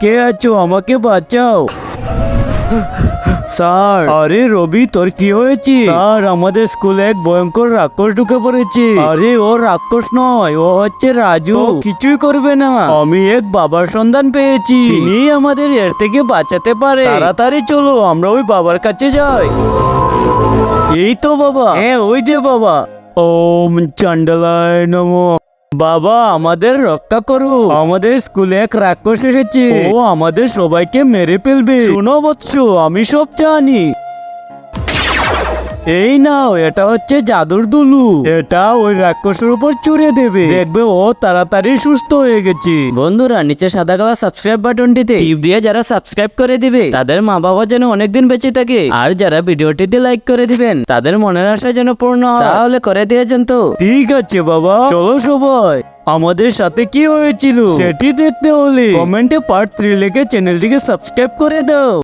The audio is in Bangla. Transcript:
কে আছো? আমাকে বাঁচাও স্যার। আরে রবি, তোর কি হয়েছে? স্যার, আমাদের স্কুলে এক ভয়ঙ্কর রাক্ষস ঢুকে পড়েছে। আরে ও রাক্ষস নয়, ও হচ্ছে রাজু। ও কিছুই করবে না। আমি এক বাবার সন্ধান পেয়েছি, তিনি আমাদের এর থেকে বাঁচাতে পারে। তাড়াতাড়ি চলো, আমরা ওই বাবার কাছে যাই। এই তো বাবা। হ্যাঁ, ওই যে বাবা। ওম চণ্ডালায় নমঃ। বাবা, আমাদের রক্ষা করো, আমাদের স্কুলে এক রাক্ষস এসেছে, ও আমাদের সবাইকে মেরে ফেলবে। শোনো বৎস, আমি সব জানি। এই নাও, এটা হচ্ছে জাদুর দুলু। এটা ওই রাক্ষসের উপর চড়ে দেবে, দেখবে ও তাড়াতাড়ি সুস্থ হয়ে গেছে। বন্ধুরা, নিচে সাদা কালার সাবস্ক্রাইব বাটনটিতে টিপ দিয়ে যারা সাবস্ক্রাইব করে দিবে তাদের মা বাবা যেন অনেকদিন বেঁচে থাকে, আর যারা ভিডিওটিতে লাইক করে দিবেন তাদের মনের আশা যেন পূর্ণ হয়, তাহলে করে দিয়েছেন তো? ঠিক আছে বাবা, চলো সবাই। আমাদের সাথে কি হয়েছিল সেটি দেখতে হলে কমেন্টে পার্ট 3 লিখে চ্যানেলটিকে সাবস্ক্রাইব করে দাও।